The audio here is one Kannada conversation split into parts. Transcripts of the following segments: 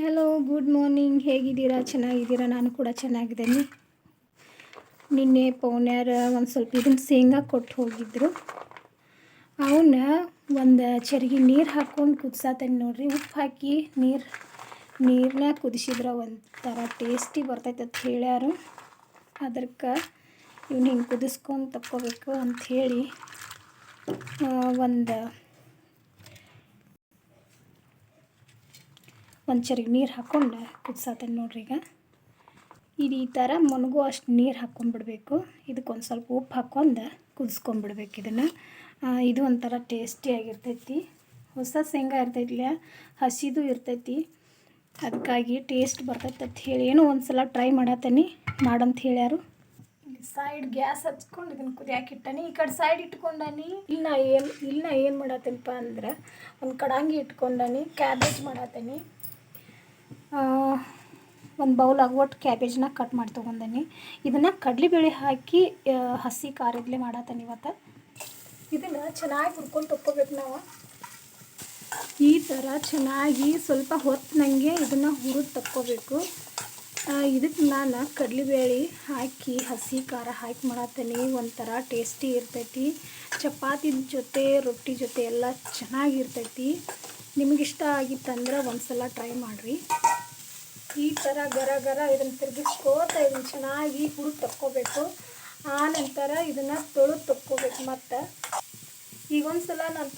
Hello, good morning. ಹೇಗಿದ್ದೀರಾ? ಚೆನ್ನಾಗಿದ್ದೀರಾ? ನಾನು ಕೂಡ ಚೆನ್ನಾಗಿದ್ದೀನಿ. ನಿನ್ನೆ ಪೌನ್ಯಾರ ಒಂದು ಸ್ವಲ್ಪ ಇದನ್ನು ಶೇಂಗಾ ಕೊಟ್ಟು ಹೋಗಿದ್ರು. ಅವನ್ನ ಒಂದು ಚರಿಗೆ ನೀರು ಹಾಕ್ಕೊಂಡು ಕುದಿಸಾತೇನೆ ನೋಡ್ರಿ. ಉಪ್ಪು ಹಾಕಿ ನೀರನ್ನ ಕುದಿಸಿದ್ರೆ ಒಂಥರ ಟೇಸ್ಟಿ ಬರ್ತೈತೆ ಅಂತ ಹೇಳ್ಯಾರು. ಅದಕ್ಕೆ ಇವ್ನು ಹಿಂಗೆ ಕುದಿಸ್ಕೊಂಡು ತಕ್ಕೋಬೇಕು ಅಂಥೇಳಿ ಒಂದು ಚರಿಗೆ ನೀರು ಹಾಕ್ಕೊಂಡು ಕುದಿಸಾತೇನೆ ನೋಡ್ರಿ. ಈಗ ಈ ಥರ ಮುನಗು ಅಷ್ಟು ನೀರು ಹಾಕ್ಕೊಂಡ್ಬಿಡ್ಬೇಕು. ಇದಕ್ಕೊಂದು ಸ್ವಲ್ಪ ಉಪ್ಪು ಹಾಕ್ಕೊಂಡು ಕುದಿಸ್ಕೊಂಡ್ಬಿಡ್ಬೇಕು. ಇದು ಒಂಥರ ಟೇಸ್ಟಿಯಾಗಿರ್ತೈತಿ. ಹೊಸ ಶೇಂಗಾ ಇರ್ತೈತಿಲ್ಲ, ಹಸಿದು ಇರ್ತೈತಿ. ಅದಕ್ಕಾಗಿ ಟೇಸ್ಟ್ ಬರ್ತೈತೆ ಅಂತ ಹೇಳಿ ಒಂದು ಸಲ ಟ್ರೈ ಮಾಡಂತ ಹೇಳ್ಯಾರು. ಸೈಡ್ ಗ್ಯಾಸ್ ಹಚ್ಕೊಂಡು ಇದನ್ನು ಕುದಿಯಾಕೆ ಇಟ್ಟಾನಿ. ಈ ಕಡೆ ಸೈಡ್ ಇಟ್ಕೊಂಡಾನಿ. ಇಲ್ಲ ಏನು ಮಾಡತ್ತೇನಪ್ಪ ಅಂದ್ರೆ ಒಂದು ಕಡಾಂಗಿ ಇಟ್ಕೊಂಡಾನಿ. ಕ್ಯಾಬೇಜ್ ಮಾಡತ್ತೇನೆ. ಒಂದು ಬೌಲ್ ಆಗುವಷ್ಟು ಕ್ಯಾಬೇಜ್ನ ಕಟ್ ಮಾಡಿ ತೊಗೊಂಡೇನಿ. ಇದನ್ನು ಕಡಲೆಬೇಳೆ ಹಾಕಿ ಹಸಿ ಖಾರದಲ್ಲೇ ಮಾಡತ್ತೇನೆ ಇವತ್ತು. ಇದನ್ನು ಚೆನ್ನಾಗಿ ಹುರ್ಕೊಂಡು ತಕ್ಕೋಬೇಕು ನಾವು. ಈ ಥರ ಚೆನ್ನಾಗಿ ಸ್ವಲ್ಪ ಹೊತ್ತಿನಂಗೆ ಇದನ್ನು ಹುರಿದು ತಕ್ಕೋಬೇಕು. ಇದಕ್ಕೆ ನಾನು ಕಡಲೆಬೇಳೆ ಹಾಕಿ ಹಸಿ ಖಾರ ಹಾಕಿ ಮಾಡತ್ತೇನೆ. ಒಂಥರ ಟೇಸ್ಟಿ ಇರ್ತೈತಿ. ಚಪಾತಿ ಜೊತೆ ರೊಟ್ಟಿ ಜೊತೆ ಎಲ್ಲ ಚೆನ್ನಾಗಿರ್ತೈತಿ. ನಿಮಗಿಷ್ಟ ಆಗಿತ್ತಂದ್ರೆ ಒಂದು ಸಲ ಟ್ರೈ ಮಾಡಿರಿ. ಈ ಥರ ಗರ ಇದನ್ನು ತಿರುಗಿಸ್ಕೋತಾ ಇದನ್ನು ಚೆನ್ನಾಗಿ ಹುರಿದು ತಕ್ಕೋಬೇಕು. ಆನಂತರ ಇದನ್ನು ತೊಳೆದು ತಕ್ಕೋಬೇಕು. ಮತ್ತು ಈಗ ಒಂದು ಸಲ ನಾನು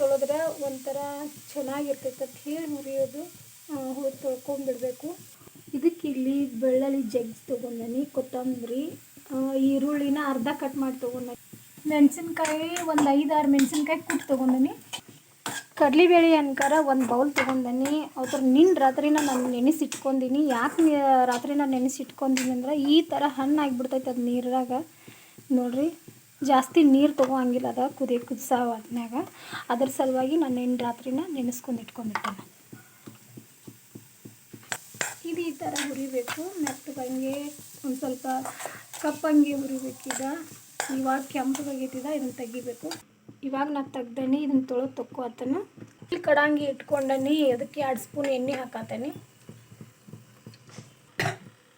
ತೊಳೆದ್ರೆ ಒಂಥರ ಚೆನ್ನಾಗಿರ್ತೈತೆ ಅಂತ ಹೇಳಿ ಹುರಿದು ತೊಳ್ಕೊಂಡ್ಬಿಡ್ಬೇಕು. ಇದಕ್ಕೆ ಇಲ್ಲಿ ಬೆಳ್ಳುಳ್ಳಿ ಜಗ್ಗಿ ತೊಗೊಂಡನಿ, ಕೊತ್ತಂಬರಿ, ಈರುಳ್ಳಿನ ಅರ್ಧ ಕಟ್ ಮಾಡಿ ತೊಗೊಂಡನಿ, ಮೆಣಸಿನ್ಕಾಯಿ ಒಂದು 5-6 ಮೆಣಸಿನ್ಕಾಯಿ ಕುಟ್ಟು ತೊಗೊಂಡನಿ, ಕಡಲೆಬೇಳೆ ಅನ್ಕಾರ ಒಂದು ಬೌಲ್ ತೊಗೊಂಡನಿ. ನಿನ್ನೆ ರಾತ್ರಿನ ನಾನು ನೆನೆಸಿಟ್ಕೊಂಡೀನಿ. ಯಾಕೆ ರಾತ್ರಿನ ನೆನೆಸಿಟ್ಕೊಂಡೀನಿ ಅಂದ್ರೆ ಈ ಥರ ಹಣ್ಣು ಆಗಿಬಿಡ್ತೈತೆ ಅದು ನೀರಾಗ. ನೋಡಿರಿ, ಜಾಸ್ತಿ ನೀರು ತೊಗೊಳಂಗಿಲ್ಲ ಅದ ಕುದಿಸೋ ಹೊತ್ನ್ಯಾಗ. ಅದ್ರ ಸಲುವಾಗಿ ನಾನು ನಿನ್ನೆ ರಾತ್ರಿನ ನೆನೆಸ್ಕೊಂಡು ಇಟ್ಕೊಂಡ್ಬಿಟ್ಟೆ. ಇದು ಈ ಥರ ಹುರಿಬೇಕು. ಮೆತ್ತಗಂಗೆ ಒಂದು ಸ್ವಲ್ಪ ಕಪ್ಪಂಗೆ ಹುರಿಬೇಕೀಗ. ಇವಾಗ ಕೆಂಪಗಾಗೈತಿದ, ಇದನ್ನು ತೆಗಿಬೇಕು. ಇವಾಗ ನಾನು ತೆಗ್ದೇನಿ. ಇದನ್ನು ತೊಳೆದು ತಕ್ಕೋತೇನೆ. ಇಲ್ಲಿ ಕಡಾಂಗಿ ಇಟ್ಕೊಂಡನಿ. ಅದಕ್ಕೆ 2 ಸ್ಪೂನ್ ಎಣ್ಣೆ ಹಾಕತ್ತೇನೆ.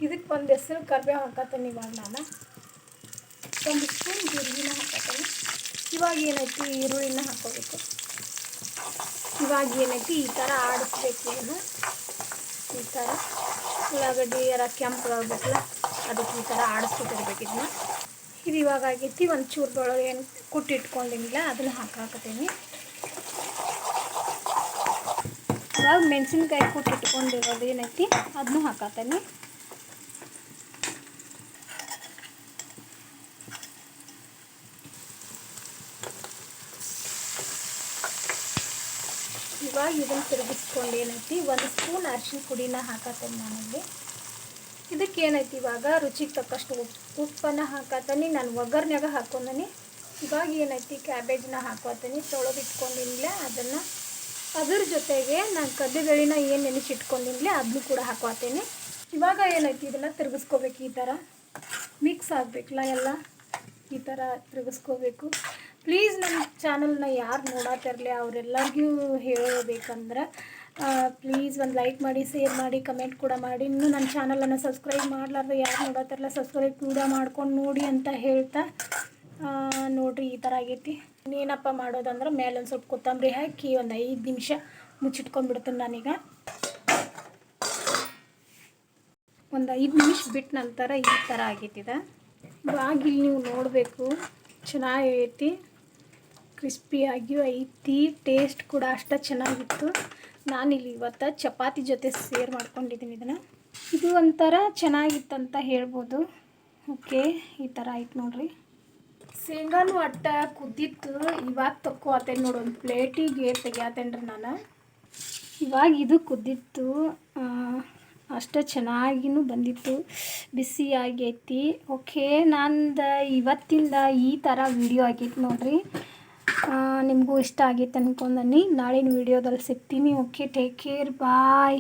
ಇದಕ್ಕೆ ಒಂದು ಹೆಸರು ಕರಿಬೇವು ಹಾಕತ್ತೇನೆ. ಇವಾಗ ನಾನು 1 ಸ್ಪೂನ್ ಜೀರಿಗೆನ ಹಾಕತ್ತೇನೆ. ಇವಾಗ ಏನೈತಿ ಈರುಳ್ಳಿನ ಹಾಕೋಬೇಕು. ಈ ಥರ ಆಡಿಸ್ಬೇಕು. ಇದನ್ನು ಈ ಥರ ಉಳ್ಳಾಗಡ್ಡಿ ಕೆಂಪಗಾಗಬೇಕಲ್ಲ, ಅದಕ್ಕೆ ಈ ಥರ ಆಡಿಸ್ಕೊತಿರ್ಬೇಕು. ಇದು ಇವಾಗ ಆಗೈತಿ. ಒಂದು ಚೂರು ಬೆಳ್ಳುಳ್ಳಿ ಏನು ಕುಟ್ಟಿಟ್ಕೊಂಡಿಲ್ಲ ಅದನ್ನು ಹಾಕಾಕತ್ತೀನಿ. ಇವಾಗ ಮೆಣಸಿನ್ಕಾಯಿ ಕುಟ್ಟಿಟ್ಕೊಂಡಿರೋದು ಏನೈತಿ ಅದನ್ನು ಹಾಕತ್ತೇನೆ. ಇವಾಗ ಇದನ್ನು ತಿರುಗಿಸ್ಕೊಂಡು ಏನೈತಿ 1 ಸ್ಪೂನ್ ಅರಿಶಿನ ಪುಡಿನ ಹಾಕತ್ತೇನೆ ನಾನಲ್ಲಿ. ಇದಕ್ಕೆ ಏನೈತಿ ಇವಾಗ ರುಚಿಗೆ ತಕ್ಕಷ್ಟು ಉಪ್ಪನ್ನು ಹಾಕತ್ತೇನೆ. ನಾನು ಒಗ್ಗರ್ನ್ಯಾಗ ಹಾಕ್ಕೊಂಡೀನಿ. ಇವಾಗ ಏನೈತಿ ಕ್ಯಾಬೇಜ್ನ ಹಾಕೋತೀನಿ. ತೊಳೆದಿಟ್ಕೊಂಡಿಲ್ಲ ಅದನ್ನು. ಅದ್ರ ಜೊತೆಗೆ ನಾನು ಕಡಲೆಬೇಳೆನ ಏನು ನೆನೆಸಿಟ್ಕೊಂಡಿಲ್ಲ ಅದನ್ನು ಕೂಡ ಹಾಕೋತೀನಿ. ಇವಾಗ ಏನೈತಿ ಇದನ್ನು ತಿರುಗಿಸ್ಕೋಬೇಕು. ಈ ಥರ ಮಿಕ್ಸ್ ಆಗಬೇಕಲ್ಲ ಎಲ್ಲ, ಈ ಥರ ತಿರುಗಿಸ್ಕೋಬೇಕು. ಪ್ಲೀಸ್ ನಮ್ಮ ಚಾನಲ್ನ ಯಾರು ನೋಡತ್ತಿರಲಿ ಅವರೆಲ್ಲರಿಗೂ ಹೇಳಬೇಕಂದ್ರೆ ಪ್ಲೀಸ್ ಒಂದು ಲೈಕ್ ಮಾಡಿ, ಶೇರ್ ಮಾಡಿ, ಕಮೆಂಟ್ ಕೂಡ ಮಾಡಿ. ಇನ್ನೂ ನನ್ನ ಚಾನಲನ್ನು ಸಬ್ಸ್ಕ್ರೈಬ್ ಮಾಡಲಾರ್ದು ಯಾರು ನೋಡತ್ತಿರಲ್ಲ ಸಬ್ಸ್ಕ್ರೈಬ್ ಕೂಡ ಮಾಡ್ಕೊಂಡು ನೋಡಿ ಅಂತ ಹೇಳ್ತಾ ನೋಡಿರಿ ಈ ಥರ ಆಗೈತಿ. ಇನ್ನೇನಪ್ಪ ಮಾಡೋದಂದ್ರೆ ಮೇಲೆ ಒಂದು ಸ್ವಲ್ಪ ಕೊತ್ತಂಬರಿ ಹಾಕಿ ಒಂದು 5 ನಿಮಿಷ ಮುಚ್ಚಿಟ್ಕೊಂಡ್ಬಿಡ್ತೀನಿ ನಾನೀಗ. ಒಂದು 5 ನಿಮಿಷ ಬಿಟ್ಟ ನಂತರ ಈ ಥರ ಆಗೈತಿದೆ. ಇವಾಗ ಇಲ್ಲಿ ನೀವು ನೋಡಬೇಕು, ಚೆನ್ನಾಗೈತಿ, ಕ್ರಿಸ್ಪಿಯಾಗಿಯೂ ಐತಿ. ಟೇಸ್ಟ್ ಕೂಡ ಅಷ್ಟೇ ಚೆನ್ನಾಗಿತ್ತು. ನಾನಿಲ್ಲಿ ಇವತ್ತು ಚಪಾತಿ ಜೊತೆ ಸೇರ್ ಮಾಡ್ಕೊಂಡಿದ್ದೀನಿ ಇದನ್ನು. ಇದು ಒಂಥರ ಚೆನ್ನಾಗಿತ್ತಂತ ಹೇಳ್ಬೋದು. ಓಕೆ, ಈ ಥರ ಆಯ್ತು ನೋಡ್ರಿ. ಶೇಂಗಾನು ಅಟ್ಟ ಕುದ್ದಿತ್ತು. ಇವಾಗ ತಕ್ಕೋತೇನೆ ನೋಡಿ, ಒಂದು ಪ್ಲೇಟಿಗೆ ತೆಗಿಯಾತೇನ್ರಿ ನಾನು. ಇವಾಗ ಇದು ಕುದ್ದಿತ್ತು, ಅಷ್ಟು ಚೆನ್ನಾಗಿನೂ ಬಂದಿತ್ತು, ಬಿಸಿ ಆಗೈತಿ. ಓಕೆ, ನಂದು ಇವತ್ತಿಂದ ಈ ಥರ ವಿಡಿಯೋ ಆಗೈತಿ ನೋಡ್ರಿ. ನಿಮಗೂ ಇಷ್ಟ ಆಗೈತೆ ಅಂದ್ಕೊಂಡನಿ. ನಾಳಿನ ವಿಡಿಯೋದಲ್ಲಿ ಸಿಗ್ತೀನಿ. ಓಕೆ, ಟೇಕ್ ಕೇರ್, ಬಾಯ್.